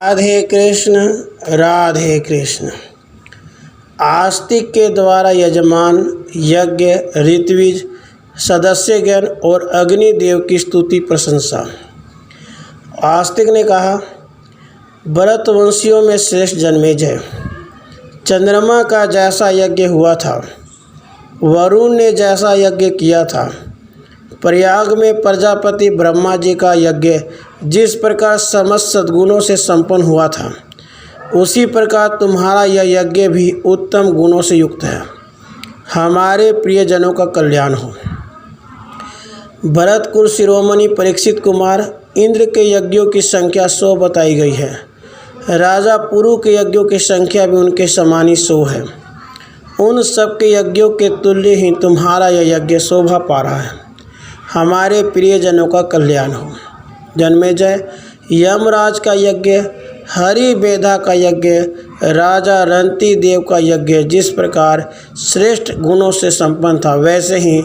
राधे कृष्ण। आस्तिक के द्वारा यजमान यज्ञ ऋत्विज सदस्यगण और अग्निदेव की स्तुति प्रशंसा। आस्तिक ने कहा, भरतवंशियों में श्रेष्ठ जन्मेजय, चंद्रमा का जैसा यज्ञ हुआ था, वरुण ने जैसा यज्ञ किया था, प्रयाग में प्रजापति ब्रह्मा जी का यज्ञ जिस प्रकार समस्त सद्गुणों से संपन्न हुआ था, उसी प्रकार तुम्हारा यह यज्ञ भी उत्तम गुणों से युक्त है। हमारे प्रियजनों का कल्याण हो। भरत कुल शिरोमणि परीक्षित कुमार इंद्र के यज्ञों की संख्या 100 बताई गई है। राजा पुरु के यज्ञों की संख्या भी उनके समान ही 100 है। उन सब के यज्ञों के तुल्य ही तुम्हारा यह यज्ञ शोभा पा रहा है। हमारे प्रियजनों का कल्याण हो। जन्मेजय, यमराज का यज्ञ, हरि बेधा का यज्ञ, राजा रंती देव का यज्ञ जिस प्रकार श्रेष्ठ गुणों से संपन्न था, वैसे ही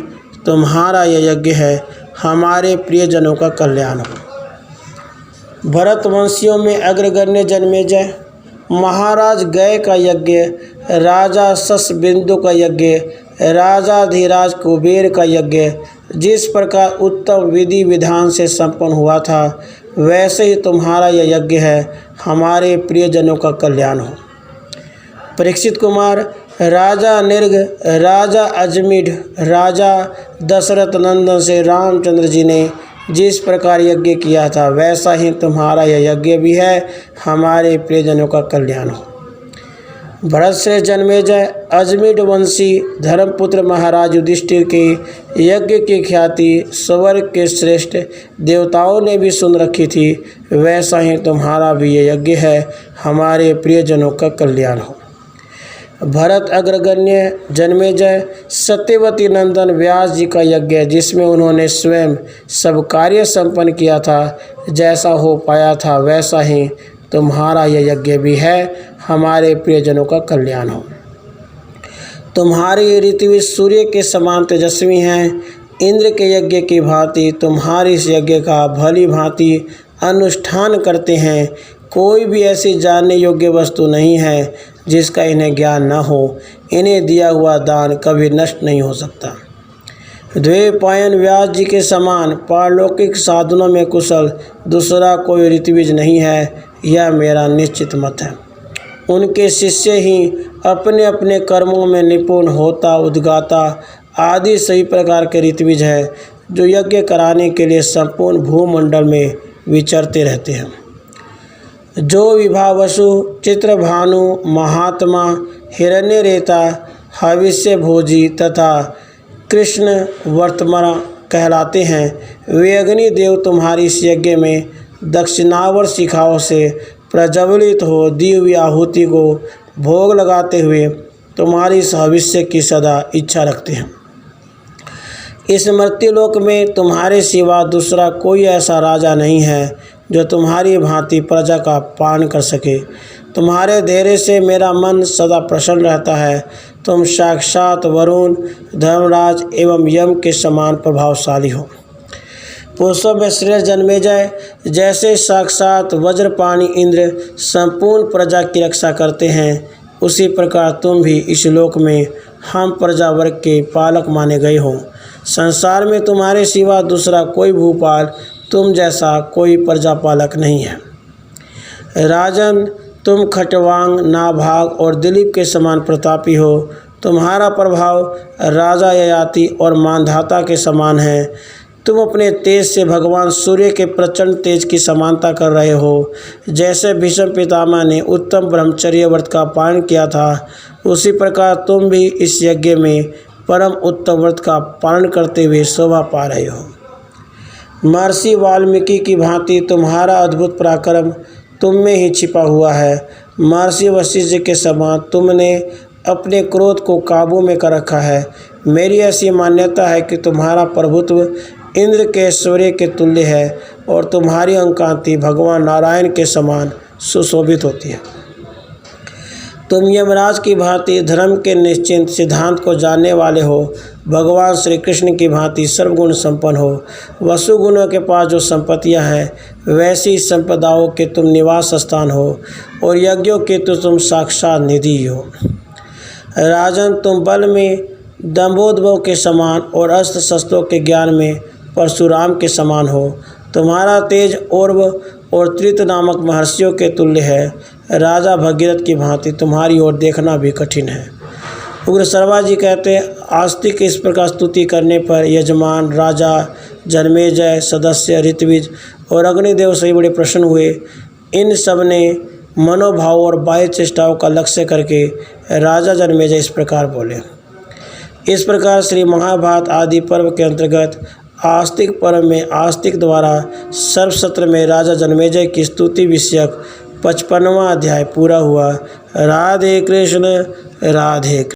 तुम्हारा यह यज्ञ है। हमारे प्रियजनों का कल्याण हो। भरतवंशियों में अग्रगण्य जन्मेजय, महाराज गय का यज्ञ, राजा ससबिंदु का यज्ञ, राजाधिराज कुबेर का यज्ञ जिस प्रकार उत्तम विधि विधान से संपन्न हुआ था, वैसे ही तुम्हारा यह यज्ञ है। हमारे प्रियजनों का कल्याण हो। परीक्षित कुमार, राजा निर्ग, राजा अजमिढ़, राजा दशरथ नंदन से रामचंद्र जी ने जिस प्रकार यज्ञ किया था, वैसा ही तुम्हारा यह यज्ञ भी है। हमारे प्रियजनों का कल्याण हो। भरत श्रेष्ठ जन्मेजय, अजमिढ़ वंशी धर्मपुत्र महाराज युधिष्ठिर के यज्ञ की ख्याति स्वर्ग के श्रेष्ठ देवताओं ने भी सुन रखी थी, वैसा ही तुम्हारा भी ये यज्ञ है। हमारे प्रियजनों का कल्याण हो। भरत अग्रगण्य जन्मेजय, सत्यवती नंदन व्यास जी का यज्ञ जिसमें उन्होंने स्वयं सब कार्य संपन्न किया था, जैसा हो पाया था वैसा ही तुम्हारा यह यज्ञ भी है। हमारे प्रियजनों का कल्याण हो। तुम्हारे ऋत्विज सूर्य के समान तेजस्वी हैं। इंद्र के यज्ञ की भांति तुम्हारे इस यज्ञ का भली भांति अनुष्ठान करते हैं। कोई भी ऐसी जानने योग्य वस्तु नहीं है जिसका इन्हें ज्ञान न हो। इन्हें दिया हुआ दान कभी नष्ट नहीं हो सकता। द्वैपायन व्यास जी के समान पारलौकिक साधनों में कुशल दूसरा कोई ऋत्विज नहीं है, यह मेरा निश्चित मत है। उनके शिष्य ही अपने अपने कर्मों में निपुण होता उद्गाता आदि सही प्रकार के ऋत्विज हैं, जो यज्ञ कराने के लिए संपूर्ण भूमंडल में विचरते रहते हैं। जो विभावसु, चित्रभानु, महात्मा, हिरण्यरेता, हविष्य भोजी तथा कृष्ण वर्तमान कहलाते हैं, वे अग्निदेव तुम्हारी इस यज्ञ में दक्षिणावर्त शिखाओं से प्रज्वलित हो दी हुई आहुति को भोग लगाते हुए तुम्हारी इस भविष्य की सदा इच्छा रखते हैं। इस मर्त्यलोक में तुम्हारे सिवा दूसरा कोई ऐसा राजा नहीं है जो तुम्हारी भांति प्रजा का पालन कर सके। तुम्हारे धैर्य से मेरा मन सदा प्रसन्न रहता है। तुम साक्षात वरुण, धर्मराज एवं यम के समान प्रभावशाली हो। पुरुषों में श्रेष्ठ जन्मेजय, जैसे साक्षात वज्रपाणी इंद्र संपूर्ण प्रजा की रक्षा करते हैं, उसी प्रकार तुम भी इस लोक में हम प्रजा वर्ग के पालक माने गए हो। संसार में तुम्हारे सिवा दूसरा कोई भूपाल तुम जैसा कोई प्रजापालक नहीं है। राजन, तुम खटवांग, नाभाग और दिलीप के समान प्रतापी हो। तुम्हारा प्रभाव राजा ययाति और मानधाता के समान है। तुम अपने तेज से भगवान सूर्य के प्रचंड तेज की समानता कर रहे हो। जैसे भीष्म पितामह ने उत्तम ब्रह्मचर्य व्रत का पालन किया था, उसी प्रकार तुम भी इस यज्ञ में परम उत्तम व्रत का पालन करते हुए शोभा पा रहे हो। महर्षि वाल्मीकि की भांति तुम्हारा अद्भुत पराक्रम तुम में ही छिपा हुआ है। महर्षि वशिष्ठ के समान तुमने अपने क्रोध को काबू में कर रखा है। मेरी ऐसी मान्यता है कि तुम्हारा प्रभुत्व इंद्र के ऐश्वर्य के तुल्य है और तुम्हारी अंकांति भगवान नारायण के समान सुशोभित होती है। तुम यमराज की भांति धर्म के निश्चित सिद्धांत को जानने वाले हो। भगवान श्री कृष्ण की भांति सर्वगुण संपन्न हो। वसु गुणों के पास जो संपत्तियां हैं वैसी संपदाओं के तुम निवास स्थान हो और यज्ञों के तो तुम साक्षात निधि हो। राजन, तुम बल में दंभोद्भव के समान और अस्त्र शस्त्रों के ज्ञान में परशुराम के समान हो। तुम्हारा तेज और्व और त्रित नामक महर्षियों के तुल्य है। राजा भगीरथ की भांति तुम्हारी ओर देखना भी कठिन है। उग्र शर्मा जी कहते हैं, आस्तिक इस प्रकार स्तुति करने पर यजमान, राजा, जन्मेजय, सदस्य, ऋत्विज और अग्निदेव सभी बड़े प्रसन्न हुए। इन सब ने मनोभाव और बाह्य चेष्टाओं का लक्ष्य करके राजा जन्मेजय इस प्रकार बोले। इस प्रकार श्री महाभारत आदि पर्व के अंतर्गत आस्तिक पर्व में आस्तिक द्वारा सर्वसत्र में राजा जन्मेजय की स्तुति विषयक 55वां अध्याय पूरा हुआ। राधे कृष्ण राधे।